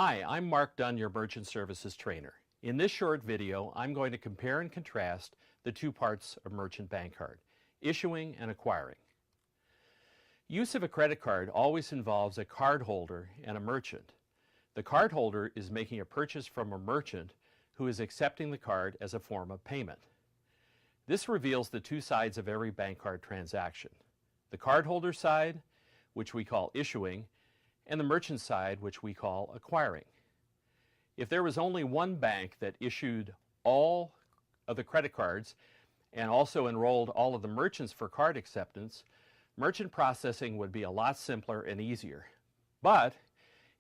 Hi, I'm Mark Dunn, your Merchant Services Trainer. In this short video, I'm going to compare and contrast the two parts of Merchant Bank Card, issuing and acquiring. Use of a credit card always involves a cardholder and a merchant. The cardholder is making a purchase from a merchant who is accepting the card as a form of payment. This reveals the two sides of every bank card transaction. The cardholder side, which we call issuing, and the merchant side, which we call acquiring. If there was only one bank that issued all of the credit cards and also enrolled all of the merchants for card acceptance, merchant processing would be a lot simpler and easier. But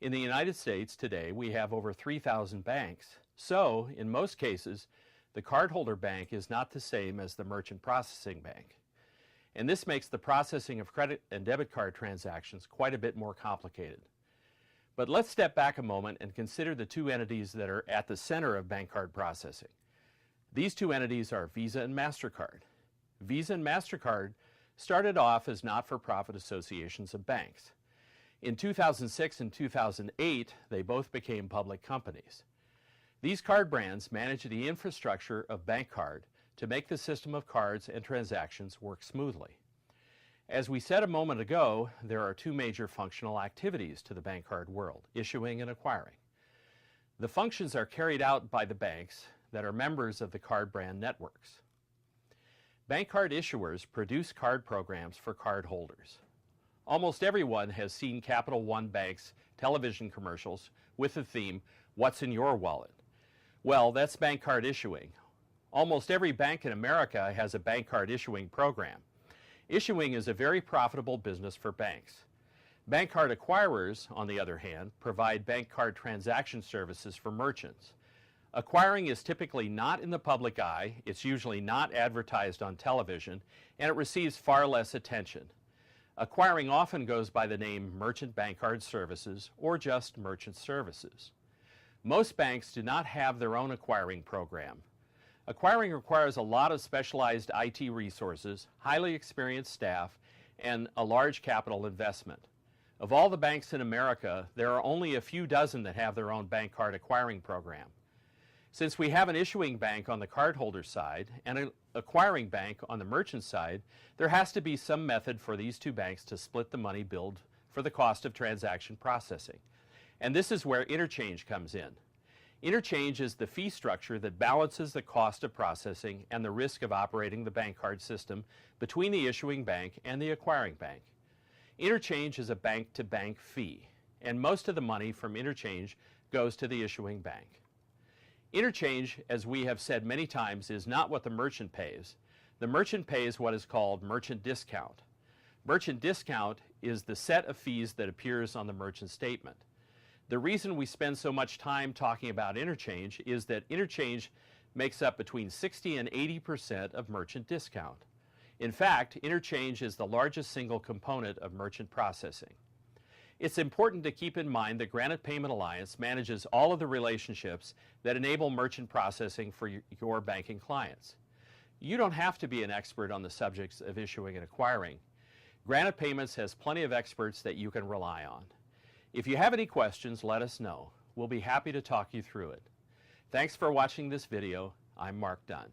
in the United States today, we have over 3,000 banks. So in most cases, the cardholder bank is not the same as the merchant processing bank. And this makes the processing of credit and debit card transactions quite a bit more complicated. But let's step back a moment and consider the two entities that are at the center of bank card processing. These two entities are Visa and MasterCard. Visa and MasterCard started off as not-for-profit associations of banks. In 2006 and 2008, they both became public companies. These card brands manage the infrastructure of bank card to make the system of cards and transactions work smoothly. As we said a moment ago, there are two major functional activities to the bank card world, issuing and acquiring. The functions are carried out by the banks that are members of the card brand networks. Bank card issuers produce card programs for card holders. Almost everyone has seen Capital One Bank's television commercials with the theme, "What's in your wallet?" Well, that's bank card issuing. Almost every bank in America has a bank card issuing program. Issuing is a very profitable business for banks. Bank card acquirers, on the other hand, provide bank card transaction services for merchants. Acquiring is typically not in the public eye, it's usually not advertised on television, and it receives far less attention. Acquiring often goes by the name Merchant Bank Card Services or just Merchant Services. Most banks do not have their own acquiring program. Acquiring requires a lot of specialized IT resources, highly experienced staff, and a large capital investment. Of all the banks in America, there are only a few dozen that have their own bank card acquiring program. Since we have an issuing bank on the cardholder side and an acquiring bank on the merchant side, there has to be some method for these two banks to split the money billed for the cost of transaction processing. And this is where interchange comes in. Interchange is the fee structure that balances the cost of processing and the risk of operating the bank card system between the issuing bank and the acquiring bank. Interchange is a bank-to-bank fee, and most of the money from interchange goes to the issuing bank. Interchange, as we have said many times, is not what the merchant pays. The merchant pays what is called merchant discount. Merchant discount is the set of fees that appears on the merchant statement. The reason we spend so much time talking about interchange is that interchange makes up between 60 and 80% of merchant discount. In fact, interchange is the largest single component of merchant processing. It's important to keep in mind that Granite Payment Alliance manages all of the relationships that enable merchant processing for your banking clients. You don't have to be an expert on the subjects of issuing and acquiring. Granite Payments has plenty of experts that you can rely on. If you have any questions, let us know. We'll be happy to talk you through it. Thanks for watching this video. I'm Mark Dunn.